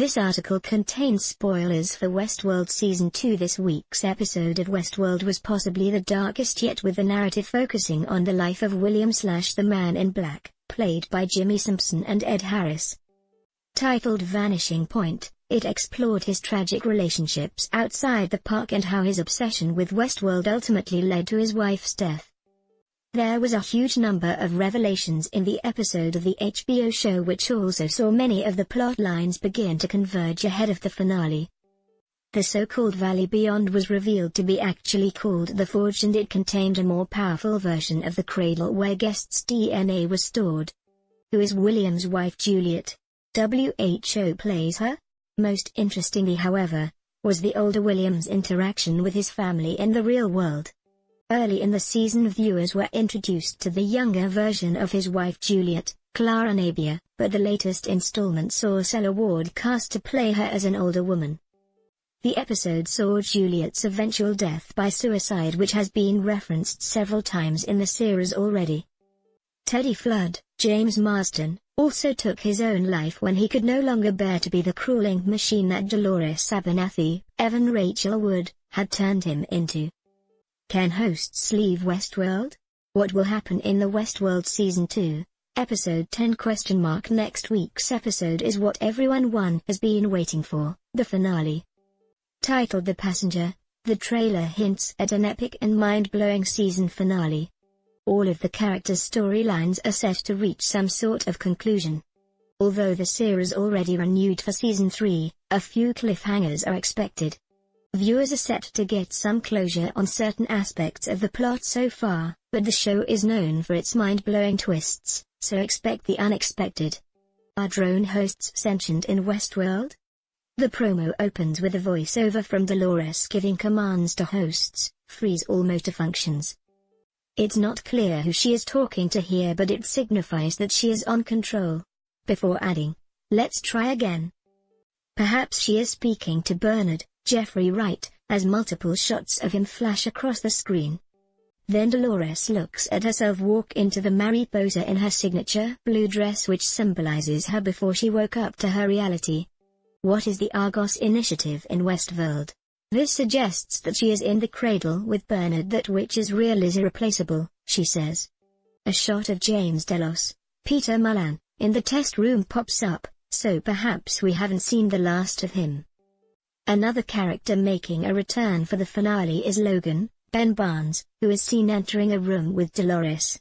This article contains spoilers for Westworld Season 2. This week's episode of Westworld was possibly the darkest yet, with the narrative focusing on the life of William/the Man in Black, played by Jimmy Simpson and Ed Harris. Titled Vanishing Point, it explored his tragic relationships outside the park and how his obsession with Westworld ultimately led to his wife's death. There was a huge number of revelations in the episode of the HBO show, which also saw many of the plot lines begin to converge ahead of the finale. The so-called Valley Beyond was revealed to be actually called The Forge, and it contained a more powerful version of the Cradle where guests' DNA was stored. Who is William's wife Juliet? WHO plays her? Most interestingly, however, was the older William's interaction with his family in the real world. Early in the season, viewers were introduced to the younger version of his wife Juliet, Clara Napier, but the latest installment saw Sela Ward cast to play her as an older woman. The episode saw Juliet's eventual death by suicide, which has been referenced several times in the series already. Teddy Flood, James Marston, also took his own life when he could no longer bear to be the crueling machine that Dolores Abernathy, Evan Rachel Wood, had turned him into. Can hosts leave Westworld? What will happen in the Westworld Season 2, Episode 10? Next week's episode is what everyone has been waiting for, the finale. Titled The Passenger, the trailer hints at an epic and mind-blowing season finale. All of the characters' storylines are set to reach some sort of conclusion. Although the series already renewed for Season 3, a few cliffhangers are expected. Viewers are set to get some closure on certain aspects of the plot so far, but the show is known for its mind-blowing twists, so expect the unexpected. Are drone hosts sentient in Westworld? The promo opens with a voiceover from Dolores giving commands to hosts: freeze all motor functions. It's not clear who she is talking to here, but it signifies that she is on control. Before adding, let's try again. Perhaps she is speaking to Bernard, Jeffrey Wright, as multiple shots of him flash across the screen. Then Dolores looks at herself walk into the Mariposa in her signature blue dress, which symbolizes her before she woke up to her reality. What is the Argos Initiative in Westworld? This suggests that she is in the cradle with Bernard, that which is real is irreplaceable, she says. A shot of James Delos, Peter Mullan, in the test room pops up, so perhaps we haven't seen the last of him. Another character making a return for the finale is Logan, Ben Barnes, who is seen entering a room with Dolores.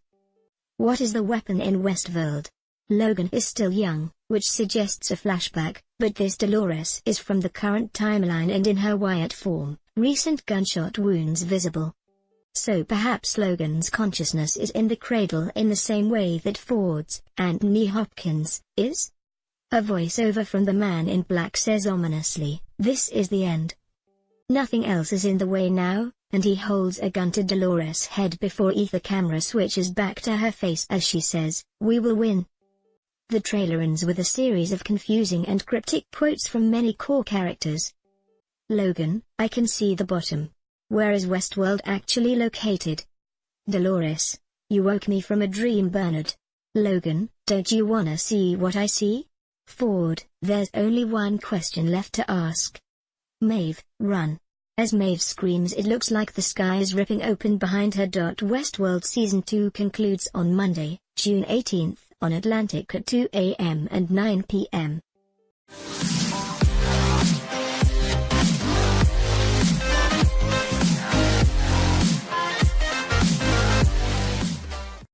What is the weapon in Westworld? Logan is still young, which suggests a flashback, but this Dolores is from the current timeline and in her Wyatt form, recent gunshot wounds visible. So perhaps Logan's consciousness is in the cradle in the same way that Ford's, Anthony Hopkins, is? A voiceover from the Man in Black says ominously, "This is the end. Nothing else is in the way now," and he holds a gun to Dolores' head before the camera switches back to her face as she says, "We will win." The trailer ends with a series of confusing and cryptic quotes from many core characters. Logan, "I can see the bottom. Where is Westworld actually located?" Dolores, "You woke me from a dream, Bernard." Logan, "Don't you wanna see what I see?" Ford, "There's only one question left to ask. Maeve, run." As Maeve screams, it looks like the sky is ripping open behind her. Westworld Season 2 concludes on Monday, June 18th, on Atlantic at 2 a.m. and 9 p.m.